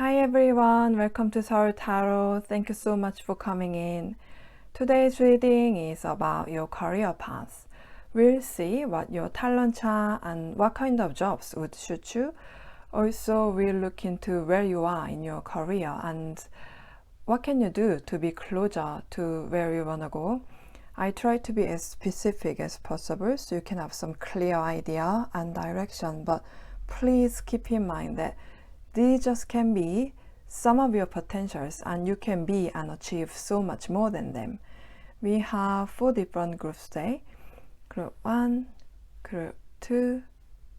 Hi everyone, welcome to Seoul Tarot. Thank you so much for coming in. Today's reading is about your career path. We'll see what your talent chart and what kind of jobs would suit you. Also, we'll look into where you are in your career and what can you do to be closer to where you want to go. I try to be as specific as possible so you can have some clear idea and direction, but please keep in mind that these just can be some of your potentials and you can be and achieve so much more than them. We have 4 different groups today. Group 1, Group 2,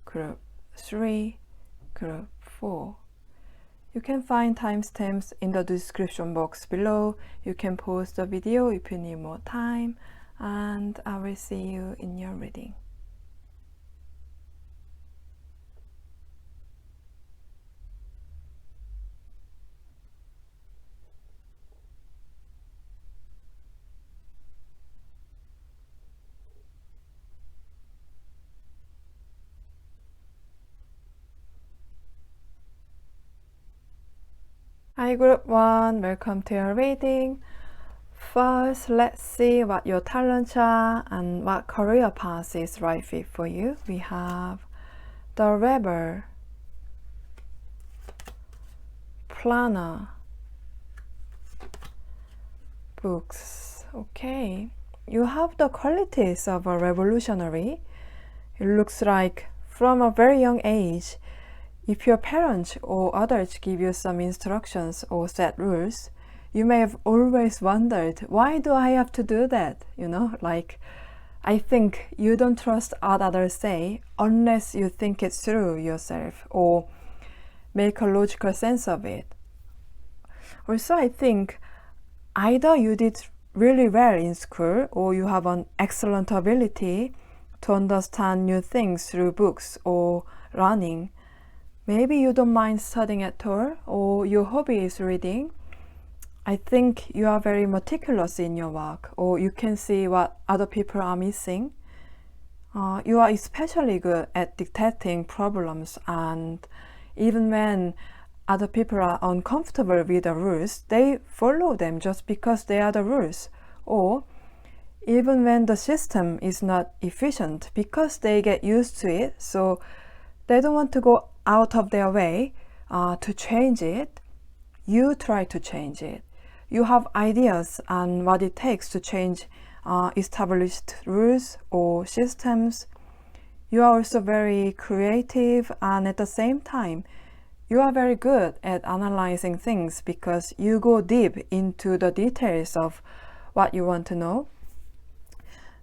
Group 3, Group 4. You can find timestamps in the description box below. You can pause the video if you need more time, and I will see you in your reading. Hi Group 1, welcome to your reading. First, let's see what your talent chart and what career path is right fit for you. We have the Rebel, Planner, Books. Okay, you have the qualities of a revolutionary. It looks like from a very young age, if your parents or others give you some instructions or set rules, you may have always wondered, why do I have to do that? Like, I think you don't trust what others say unless you think it through yourself or make a logical sense of it. Also, I think either you did really well in school or you have an excellent ability to understand new things through books or learning. Maybe you don't mind studying at all, or your hobby is reading. I think you are very meticulous in your work, or you can see what other people are missing. You are especially good at detecting problems, and even when other people are uncomfortable with the rules, they follow them just because they are the rules. Or even when the system is not efficient, because they get used to it, so they don't want to go out of their way to change it, you try to change it. You have ideas on what it takes to change established rules or systems. You are also very creative, and at the same time, you are very good at analyzing things because you go deep into the details of what you want to know.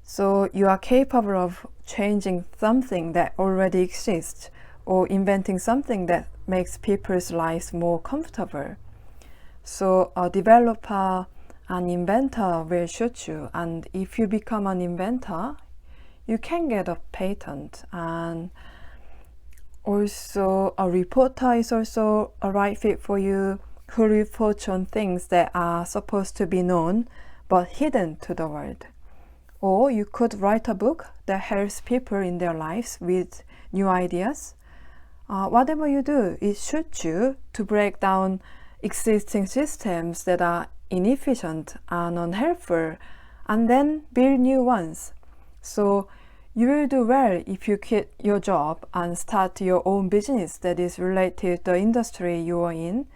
So you are capable of changing something that already exists, or inventing something that makes people's lives more comfortable. So a developer, an inventor will suit you, and if you become an inventor, you can get a patent. And also a reporter is also a right fit for you, who reports on things that are supposed to be known but hidden to the world. Or you could write a book that helps people in their lives with new ideas. Whatever you do, it suits you to break down existing systems that are inefficient and unhelpful, and then build new ones. So you will do well if you quit your job and start your own business that is related to the industry you are in.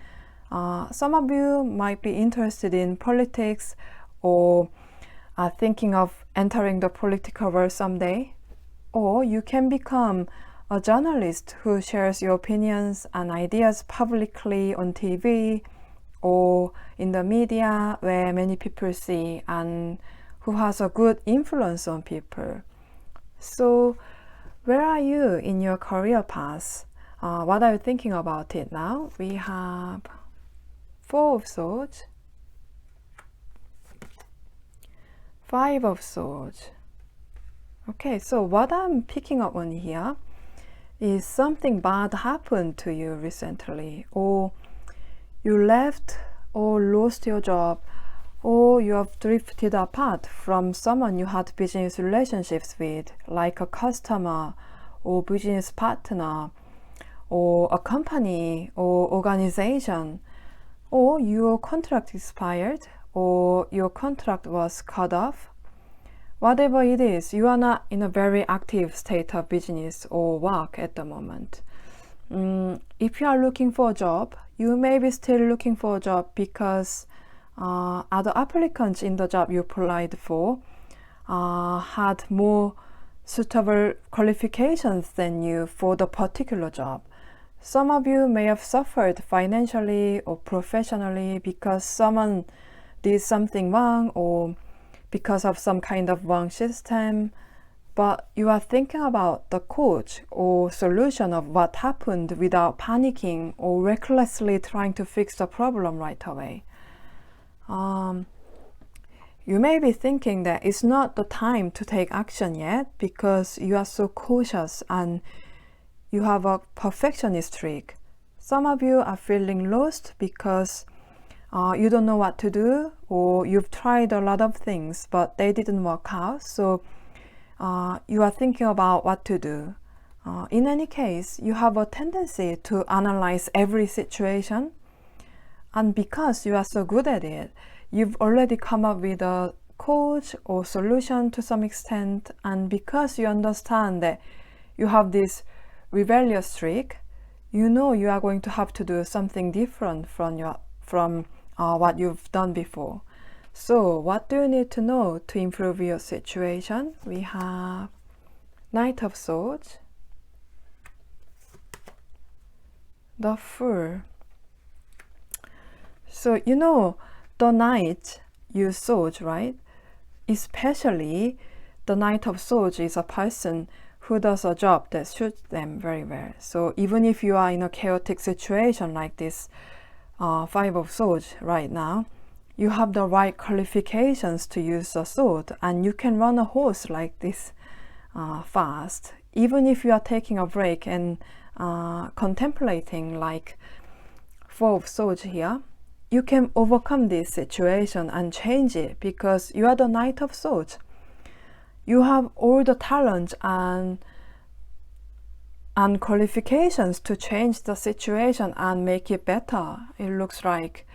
Some of you might be interested in politics or are thinking of entering the political world someday. Or you can become a journalist who shares your opinions and ideas publicly on TV or in the media where many people see, and who has a good influence on people. So where are you in your career path? What are you thinking about it now? We have 4 of Swords, 5 of Swords. Okay, so what I'm picking up on here is something bad happened to you recently, or you left or lost your job, or you have drifted apart from someone you had business relationships with, like a customer or business partner, or a company or organization, or your contract expired, or your contract was cut off. Whatever it is, you are not in a very active state of business or work at the moment. If you are looking for a job, you may be still looking for a job because other applicants in the job you applied for had more suitable qualifications than you for the particular job. Some of you may have suffered financially or professionally because someone did something wrong or because of some kind of wrong system, but you are thinking about the cause or solution of what happened without panicking or recklessly trying to fix the problem right away. You may be thinking that it's not the time to take action yet because you are so cautious and you have a perfectionist streak. Some of you are feeling lost because you don't know what to do, or you've tried a lot of things but they didn't work out, so you are thinking about what to do. In any case, you have a tendency to analyze every situation, and because you are so good at it, you've already come up with a cause or solution to some extent, and because you understand that you have this rebellious streak, you know you are going to have to do something different from what you've done before. So what do you need to know to improve your situation? We have Knight of Swords, the Fool. So you know the Knight use swords, right? Especially the Knight of Swords is a person who does a job that suits them very well. So even if you are in a chaotic situation like this Five of Swords right now, you have the right qualifications to use a sword, and you can run a horse like this fast. Even if you are taking a break and contemplating like Four of Swords here, you can overcome this situation and change it because you are the Knight of Swords. You have all the talent and qualifications to change the situation and make it better. It looks like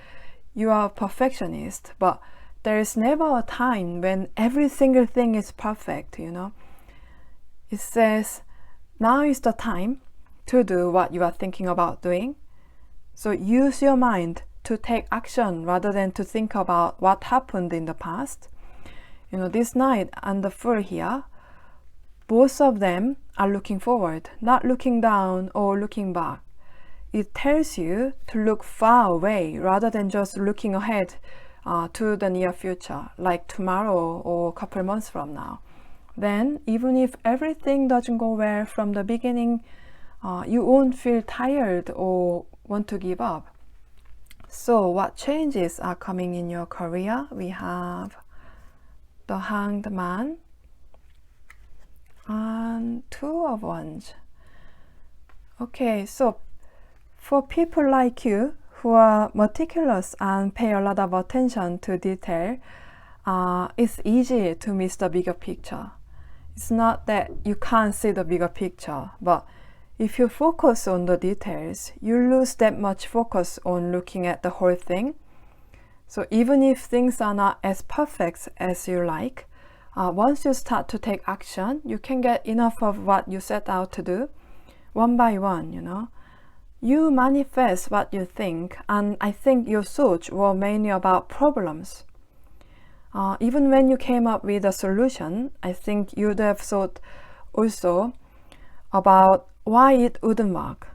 you are a perfectionist, but there is never a time when every single thing is perfect, you know. It says now is the time to do what you are thinking about doing. So use your mind to take action rather than to think about what happened in the past. You know, this Knight and the Fool here, both of them are looking forward, not looking down or looking back. It tells you to look far away rather than just looking ahead to the near future, like tomorrow or a couple months from now. Then, even if everything doesn't go well from the beginning, you won't feel tired or want to give up. So, what changes are coming in your career? We have the Hanged Man and Two of Wands. Okay, so for people like you who are meticulous and pay a lot of attention to detail, it's easy to miss the bigger picture. It's not that you can't see the bigger picture, but if you focus on the details, you lose that much focus on looking at the whole thing. So even if things are not as perfect as you like, once you start to take action, you can get enough of what you set out to do, one by one, you know. You manifest what you think, and I think your thoughts were mainly about problems. Even when you came up with a solution, I think you'd have thought also about why it wouldn't work.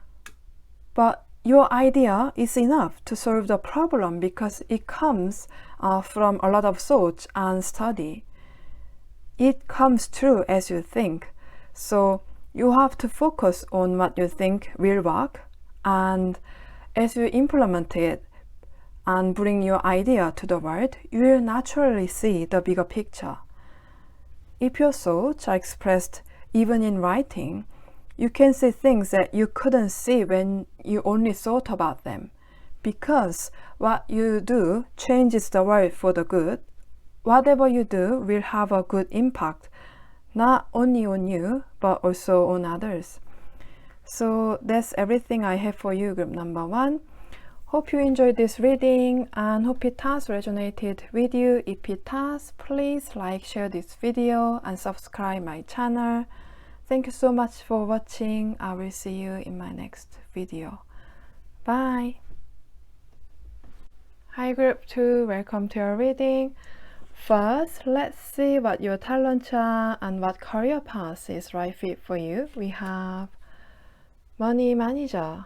But your idea is enough to solve the problem because it comes from a lot of thoughts and study. It comes true as you think. So you have to focus on what you think will work, and as you implement it and bring your idea to the world, you will naturally see the bigger picture. If your thoughts are expressed even in writing, you can see things that you couldn't see when you only thought about them. Because what you do changes the world for the good, whatever you do will have a good impact, not only on you, but also on others. So that's everything I have for you, group number 1. Hope you enjoyed this reading and hope it has resonated with you. If it has, please like, share this video and subscribe my channel. Thank you so much for watching. I will see you in my next video. Bye. Hi group 2, welcome to your reading. First, let's see what your talent chart and what career path is right fit for you. We have money manager,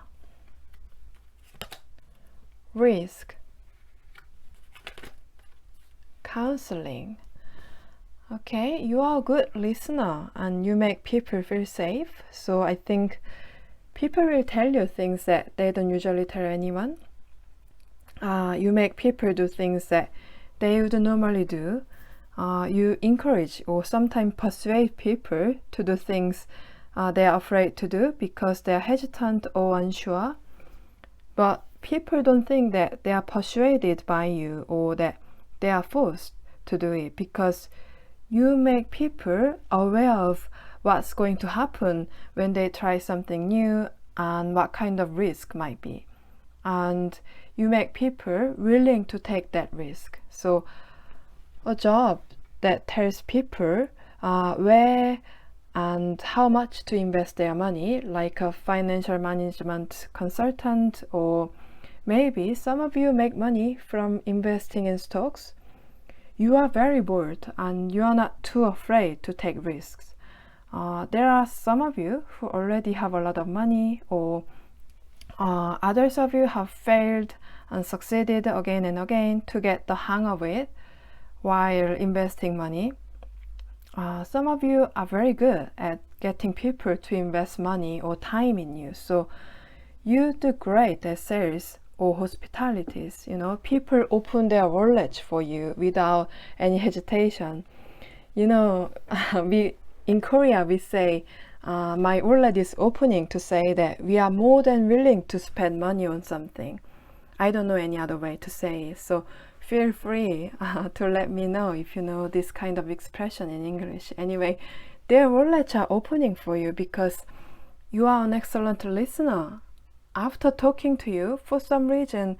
risk, counseling. Okay, you are a good listener and you make people feel safe. So I think people will tell you things that they don't usually tell anyone. You make people do things that they would normally do. You encourage or sometimes persuade people to do things they are afraid to do because they are hesitant or unsure. But people don't think that they are persuaded by you or that they are forced to do it, because you make people aware of what's going to happen when they try something new and what kind of risk might be. And you make people willing to take that risk. So a job that tells people where and how much to invest their money, like a financial management consultant, or maybe some of you make money from investing in stocks. You are very bold and you are not too afraid to take risks. There are some of you who already have a lot of money, or others of you have failed and succeeded again and again to get the hang of it while investing money. Some of you are very good at getting people to invest money or time in you. So you do great at sales or hospitalities. You know, people open their wallets for you without any hesitation. You know, in Korea we say, my wallet is opening, to say that we are more than willing to spend money on something. I don't know any other way to say it. So feel free to let me know if you know this kind of expression in English. Anyway, their wallets are opening for you because you are an excellent listener. After talking to you, for some reason,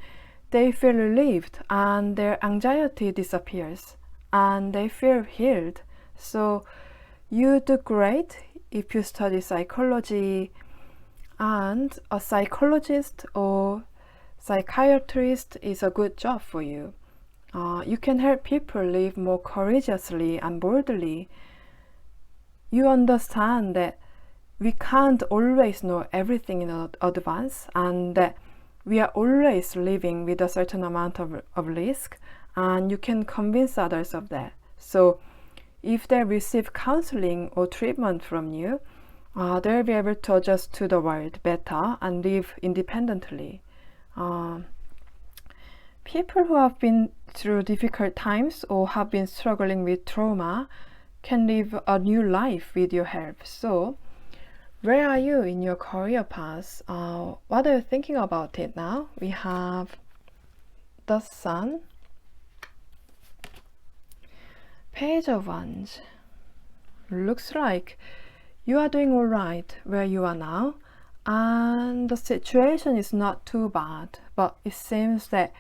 they feel relieved and their anxiety disappears and they feel healed. So you do great if you study psychology, and a psychologist or psychiatrist is a good job for you. You can help people live more courageously and boldly. You understand that we can't always know everything in advance, and that we are always living with a certain amount of risk, and you can convince others of that. So if they receive counseling or treatment from you, they'll be able to adjust to the world better and live independently. People who have been through difficult times or have been struggling with trauma can live a new life with your help. So where are you in your career path? What are you thinking about it now? We have the Sun, Page of Wands. Looks like you are doing all right where you are now, and the situation is not too bad, but it seems that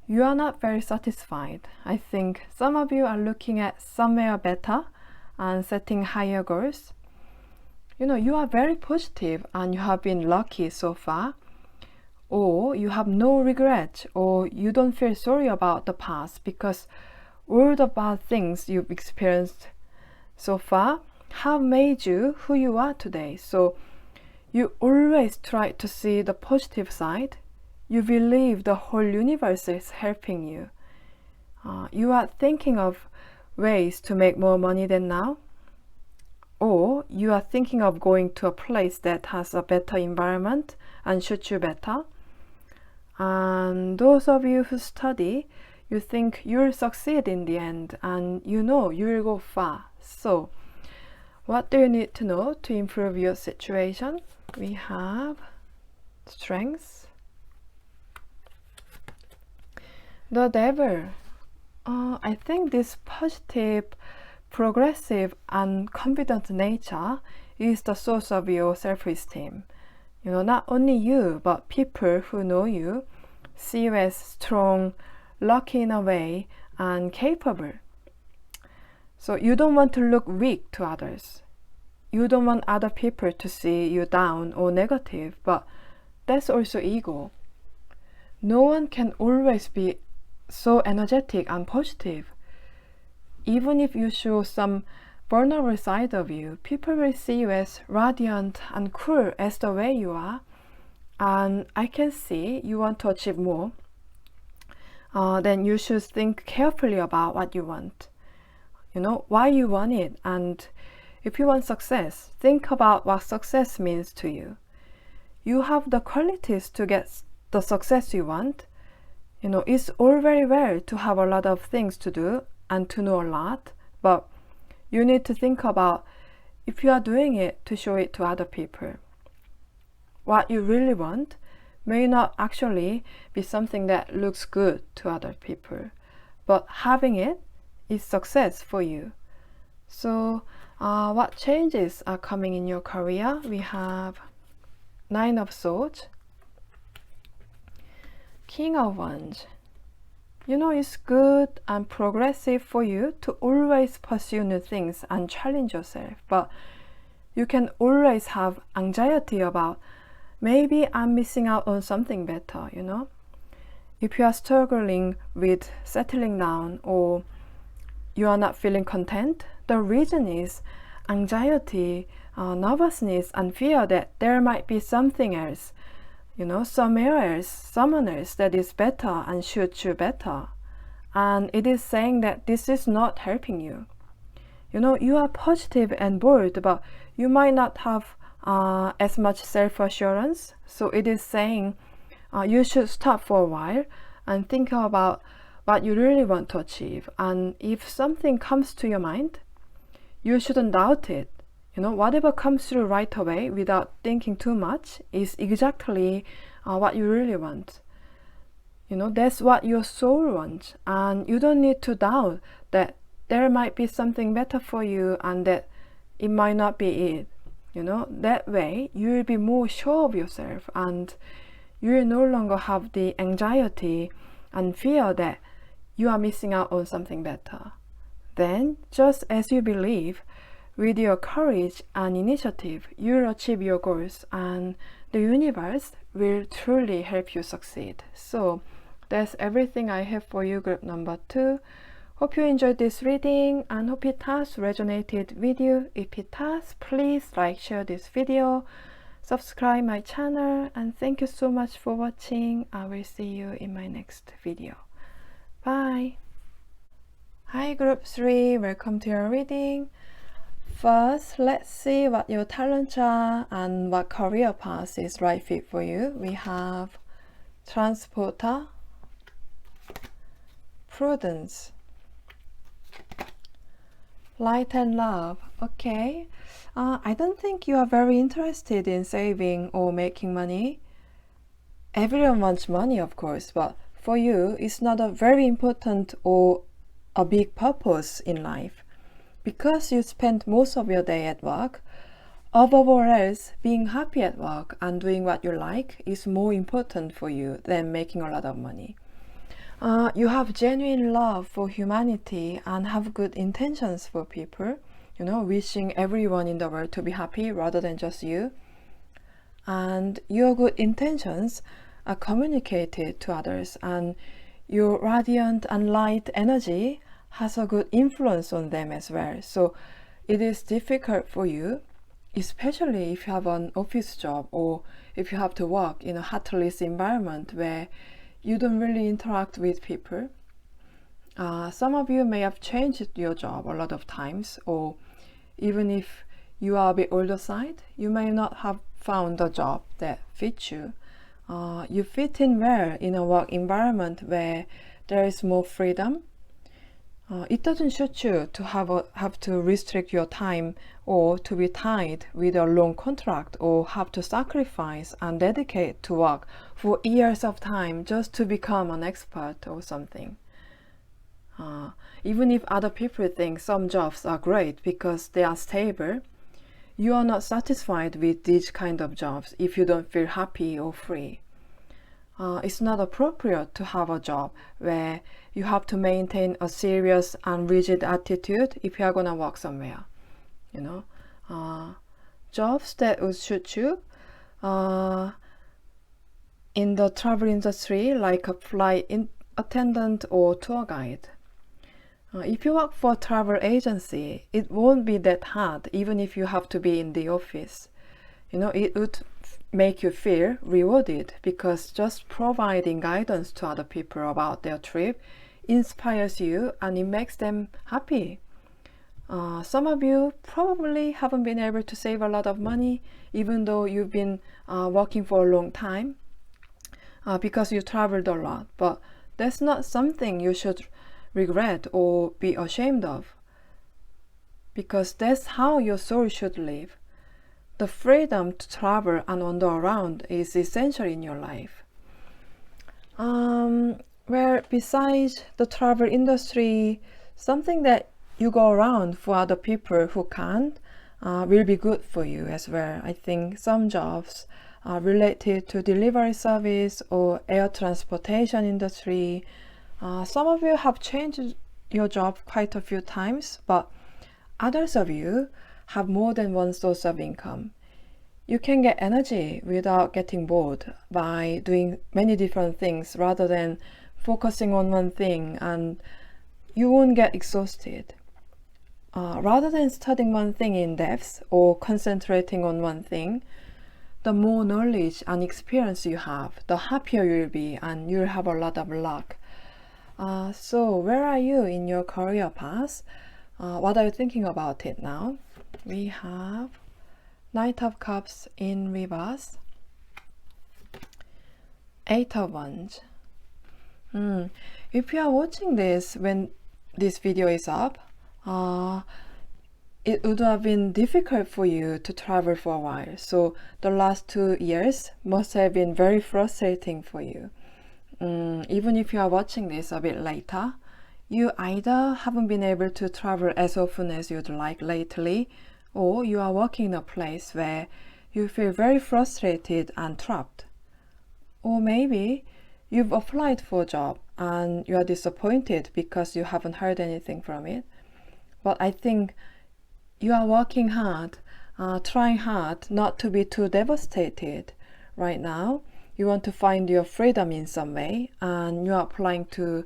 you are not very satisfied. I think some of you are looking at somewhere better and setting higher goals. You know, you are very positive and you have been lucky so far, or you have no regret, or you don't feel sorry about the past because all the bad things you've experienced so far have made you who you are today. So you always try to see the positive side. You believe the whole universe is helping you. You are thinking of ways to make more money than now, or you are thinking of going to a place that has a better environment and suits you better. And those of you who study, you think you'll succeed in the end and you know you will go far. So what do you need to know to improve your situation? We have strengths, the Devil. I think this positive, progressive and confident nature is the source of your self-esteem. You know, not only you, but people who know you see you as strong, lucky in a way, and capable. So you don't want to look weak to others. You don't want other people to see you down or negative, but that's also ego. No one can always be so energetic and positive. Even if you show some vulnerable side of you, people will see you as radiant and cool as the way you are. And I can see you want to achieve more. Then you should think carefully about what you want. You know, why you want it. And if you want success, think about what success means to you. You have the qualities to get the success you want. You know, it's all very well to have a lot of things to do and to know a lot, but you need to think about if you are doing it to show it to other people. What you really want may not actually be something that looks good to other people, but having it is success for you. So what changes are coming in your career? We have 9 of Swords, King of Wands. You know, it's good and progressive for you to always pursue new things and challenge yourself, but you can always have anxiety about maybe I'm missing out on something better, you know? If you are struggling with settling down or you are not feeling content, the reason is anxiety, nervousness, and fear that there might be something else, you know, somewhere else, someone else that is better and suits you better. And it is saying that this is not helping you. You know, you are positive and bold, but you might not have as much self-assurance. So it is saying you should stop for a while and think about what you really want to achieve. And if something comes to your mind, you shouldn't doubt it. You know, whatever comes through right away without thinking too much is exactly what you really want. You know, that's what your soul wants. And you don't need to doubt that there might be something better for you and that it might not be it. You know, that way you will be more sure of yourself and you will no longer have the anxiety and fear that you are missing out on something better. Then, just as you believe, with your courage and initiative, you'll achieve your goals and the universe will truly help you succeed. So, that's everything I have for you, group number 2. Hope you enjoyed this reading and hope it has resonated with you. If it has, please like, share this video, subscribe my channel, and thank you so much for watching. I will see you in my next video. Bye! Hi group 3, welcome to your reading. First, let's see what your talents are and what career path is right fit for you. We have Transporter, Prudence, Light and Love. Okay, I don't think you are very interested in saving or making money. Everyone wants money, of course, but for you, it's not a very important or a big purpose in life. Because you spend most of your day at work, above all else, being happy at work and doing what you like is more important for you than making a lot of money. You have genuine love for humanity and have good intentions for people, you know, wishing everyone in the world to be happy rather than just you. And your good intentions are communicated to others, and your radiant and light energy has a good influence on them as well. So it is difficult for you, especially if you have an office job or if you have to work in a heartless environment where you don't really interact with people. Some of you may have changed your job a lot of times, or even if you are a bit older side, you may not have found a job that fits you. You fit in well in a work environment where there is more freedom. It doesn't suit you to have to restrict your time or to be tied with a long contract or have to sacrifice and dedicate to work for years of time just to become an expert or something. Even if other people think some jobs are great because they are stable, you are not satisfied with these kind of jobs if you don't feel happy or free. It's not appropriate to have a job where you have to maintain a serious and rigid attitude if you are gonna work somewhere. You know, jobs that would suit you in the travel industry, like a flight attendant or tour guide. If you work for a travel agency, it won't be that hard, even if you have to be in the office. You know, it would make you feel rewarded because just providing guidance to other people about their trip inspires you and it makes them happy. Some of you probably haven't been able to save a lot of money even though you've been working for a long time because you traveled a lot, but that's not something you should regret or be ashamed of, because that's how your soul should live. The freedom to travel and wander around is essential in your life. Where besides the travel industry, something that you go around for other people who can't will be good for you as well. I think some jobs are related to delivery service or air transportation industry. Some of you have changed your job quite a few times, but others of you have more than one source of income. You can get energy without getting bored by doing many different things rather than focusing on one thing, and you won't get exhausted. Rather than studying one thing in depth or concentrating on one thing, the more knowledge and experience you have, the happier you'll be and you'll have a lot of luck. So where are you in your career path? What are you thinking about it now? We have Knight of Cups in reverse, Eight of Wands. If you are watching this when this video is up, it would have been difficult for you to travel for a while. So the last 2 years must have been very frustrating for you. Even if you are watching this a bit later, you either haven't been able to travel as often as you'd like lately, or you are working in a place where you feel very frustrated and trapped. Or maybe you've applied for a job and you are disappointed because you haven't heard anything from it. But I think you are working hard, trying hard not to be too devastated right now. You want to find your freedom in some way, and you are applying to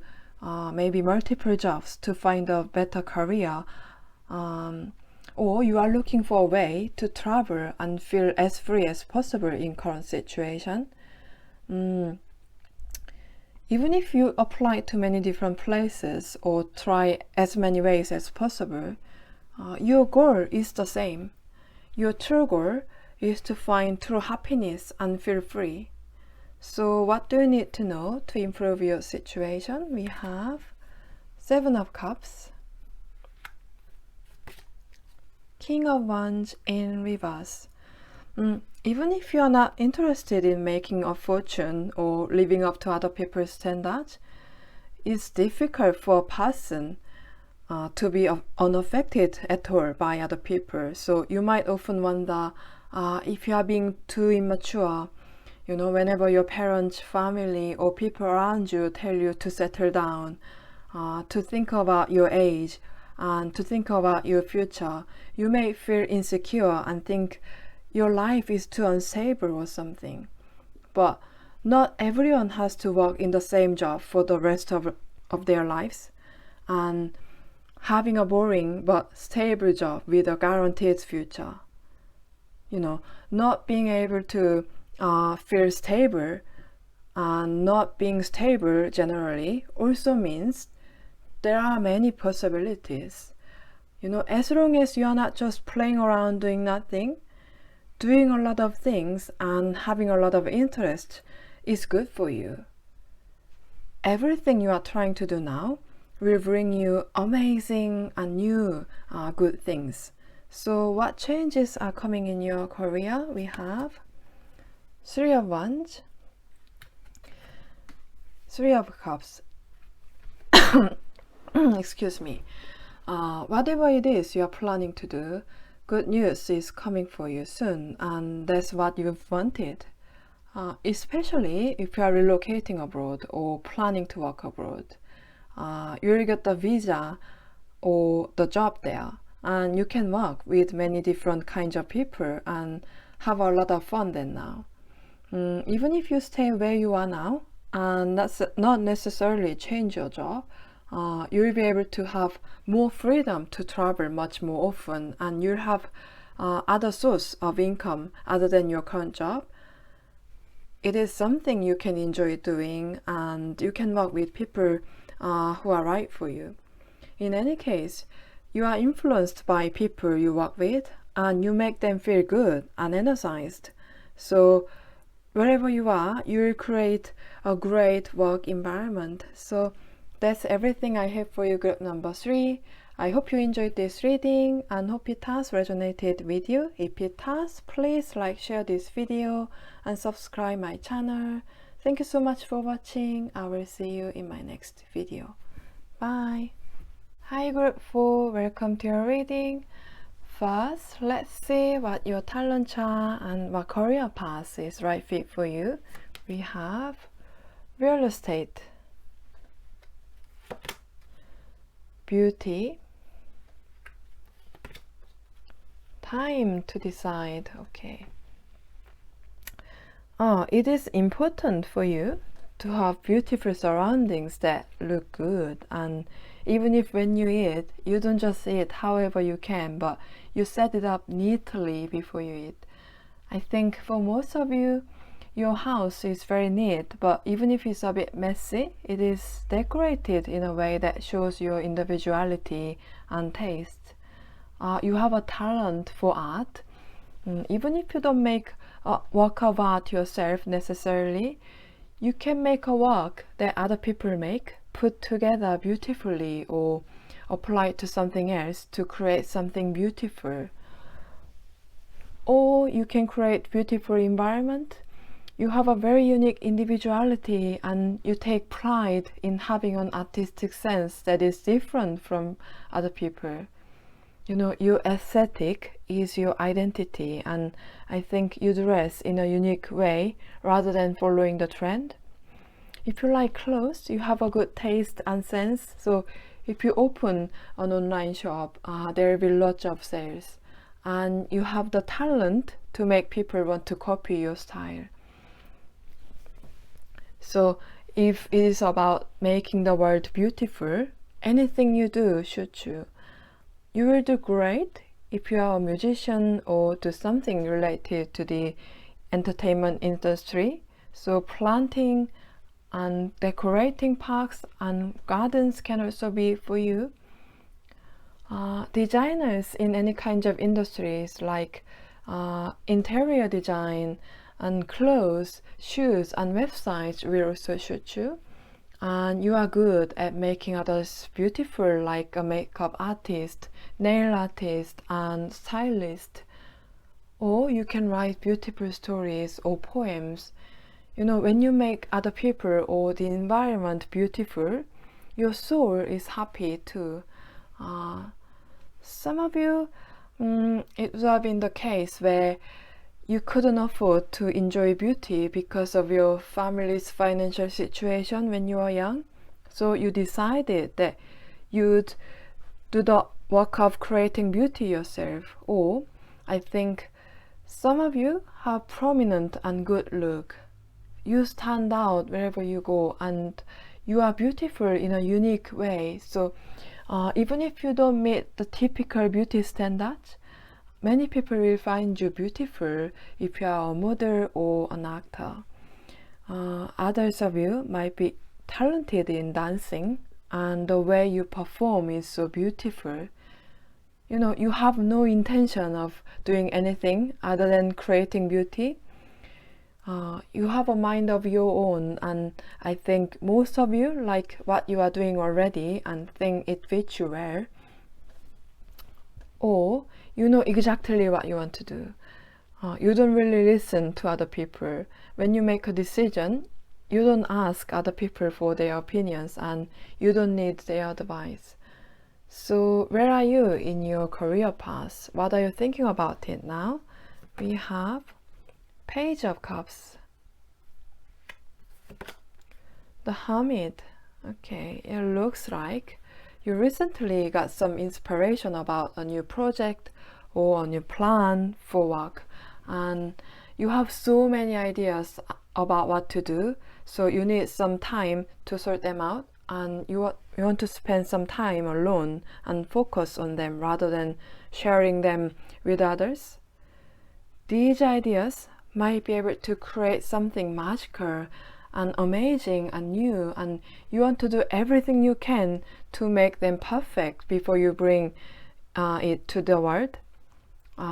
maybe multiple jobs to find a better career, or you are looking for a way to travel and feel as free as possible in current situation. Even if you apply to many different places or try as many ways as possible, your goal is the same. Your true goal is to find true happiness and feel free. So what do you need to know to improve your situation? We have Seven of Cups, King of Wands in reverse. Even if you are not interested in making a fortune or living up to other people's standards, it's difficult for a person to be unaffected at all by other people. So you might often wonder if you are being too immature. You know, whenever your parents, family, or people around you tell you to settle down, to think about your age, and to think about your future, you may feel insecure and think your life is too unstable or something. But not everyone has to work in the same job for the rest of their lives. And having a boring but stable job with a guaranteed future, you know, not being able to feel stable and not being stable generally also means there are many possibilities. You know, as long as you are not just playing around doing nothing, doing a lot of things and having a lot of interest is good for you. Everything you are trying to do now will bring you amazing and new good things. So what changes are coming in your career? We have Three of Wands, Three of Cups. Excuse me. Whatever it is you are planning to do, good news is coming for you soon, and that's what you've wanted. Especially if you are relocating abroad or planning to work abroad. You'll get the visa or the job there, and you can work with many different kinds of people and have a lot of fun then now. Even if you stay where you are now and that's not necessarily change your job, you'll be able to have more freedom to travel much more often, and you'll have other source of income other than your current job. It is something you can enjoy doing, and you can work with people who are right for you. In any case, you are influenced by people you work with, and you make them feel good and energized. So wherever you are, you will create a great work environment. So that's everything I have for you, group number 3. I hope you enjoyed this reading and hope it has resonated with you. If it has, please like, share this video and subscribe my channel. Thank you so much for watching. I will see you in my next video. Bye. Hi group 4, welcome to your reading. First, let's see what your talent chart and what career path is right fit for you. We have real estate, beauty, time to decide. Okay. It is important for you to have beautiful surroundings that look good, and even if when you eat, you don't just eat however you can, but you set it up neatly before you eat. I think for most of you, your house is very neat, but even if it's a bit messy, it is decorated in a way that shows your individuality and taste. You have a talent for art. Even if you don't make a work of art yourself necessarily, you can make a work that other people make, put together beautifully, or apply it to something else to create something beautiful. Or you can create beautiful environment. You have a very unique individuality, and you take pride in having an artistic sense that is different from other people. You know, your aesthetic is your identity, and I think you dress in a unique way rather than following the trend. If you like clothes, you have a good taste and sense, so if you open an online shop, there will be lots of sales, and you have the talent to make people want to copy your style. So if it is about making the world beautiful, anything you do suits you. You will do great if you are a musician or do something related to the entertainment industry. So planting and decorating parks and gardens can also be for you. Designers in any kind of industries like interior design and clothes, shoes and websites will also suit you. And you are good at making others beautiful, like a makeup artist, nail artist and stylist. Or you can write beautiful stories or poems. You know, when you make other people or the environment beautiful, your soul is happy too. Some of you, it would have been the case where you couldn't afford to enjoy beauty because of your family's financial situation when you were young. So you decided that you'd do the work of creating beauty yourself. Or I think some of you have prominent and good look. You stand out wherever you go, and you are beautiful in a unique way. So even if you don't meet the typical beauty standards, many people will find you beautiful if you are a model or an actor. Others of you might be talented in dancing, and the way you perform is so beautiful. You know, you have no intention of doing anything other than creating beauty. You have a mind of your own, and I think most of you like what you are doing already and think it fits you well. Or you know exactly what you want to do. You don't really listen to other people. When you make a decision, you don't ask other people for their opinions, and you don't need their advice. So where are you in your career path? What are you thinking about it now? We have Page of Cups, the Hermit. Okay, it looks like you recently got some inspiration about a new project or a new plan for work, and you have so many ideas about what to do, so you need some time to sort them out, and you want to spend some time alone and focus on them rather than sharing them with others. These ideas might be able to create something magical and amazing and new, and you want to do everything you can to make them perfect before you bring it to the world.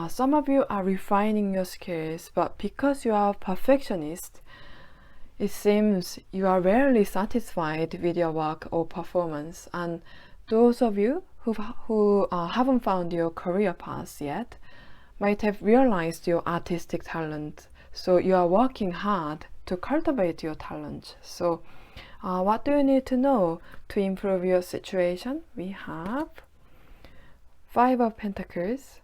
Some of you are refining your skills, but because you are a perfectionist, it seems you are rarely satisfied with your work or performance. And those of you who haven't found your career path yet might have realized your artistic talent, so you are working hard to cultivate your talent. So what do you need to know to improve your situation? We have Five of Pentacles,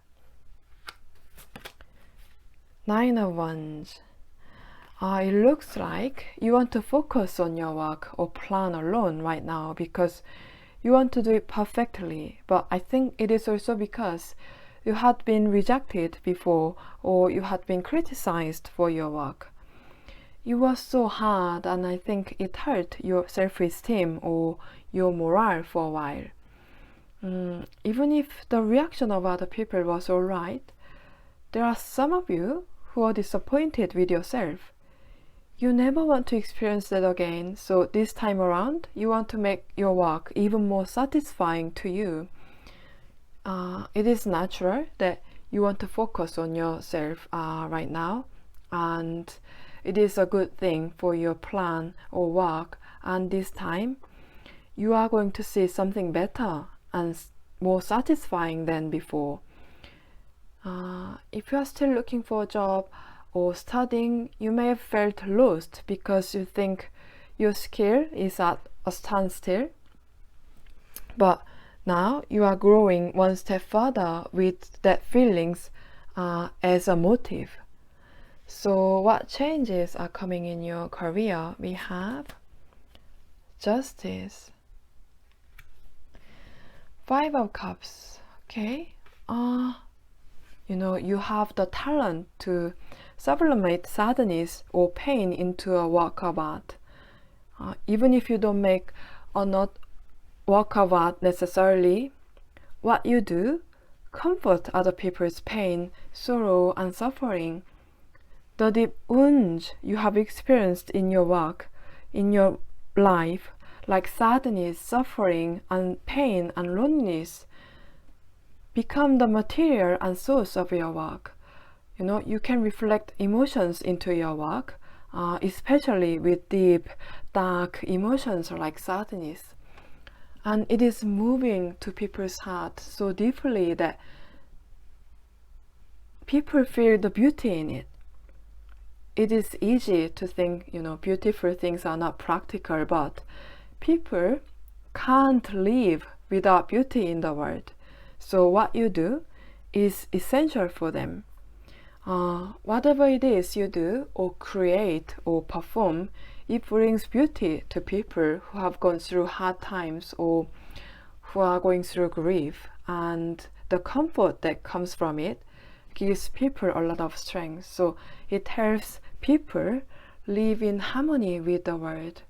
Nine of Wands. It looks like you want to focus on your work or plan alone right now because you want to do it perfectly, but I think it is also because you had been rejected before or you had been criticized for your work. It was so hard, and I think it hurt your self-esteem or your morale for a while. Even if the reaction of other people was alright, there are some of you who are disappointed with yourself. You never want to experience that again, so this time around you want to make your work even more satisfying to you. It is natural that you want to focus on yourself right now, and it is a good thing for your plan or work, and this time you are going to see something better and more satisfying than before. If you are still looking for a job or studying, you may have felt lost because you think your skill is at a standstill, but now you are growing one step further with that feelings as a motive. So what changes are coming in your career? We have Justice, Five of Cups. Okay, you have the talent to sublimate sadness or pain into a work of art. Even if you don't make a not work of art necessarily, what you do comfort other people's pain, sorrow, and suffering. The deep wounds you have experienced in your work, in your life, like sadness, suffering, and pain and loneliness, become the material and source of your work. You can reflect emotions into your work, especially with deep, dark emotions like sadness. And it is moving to people's heart so deeply that people feel the beauty in it. It is easy to think, beautiful things are not practical, but people can't live without beauty in the world. So what you do is essential for them. Whatever it is you do or create or perform, it brings beauty to people who have gone through hard times or who are going through grief, and the comfort that comes from it gives people a lot of strength. So it helps people live in harmony with the world.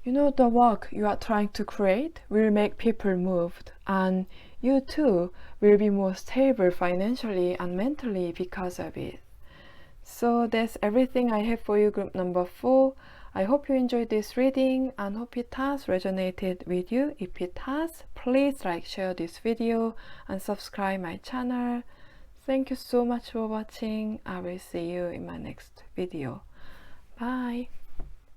The work you are trying to create will make people moved, and you too will be more stable financially and mentally because of it. So that's everything I have for you, group number 4. I hope you enjoyed this reading and hope it has resonated with you. If it has, please like, share this video and subscribe my channel. Thank you so much for watching. I will see you in my next video. Bye.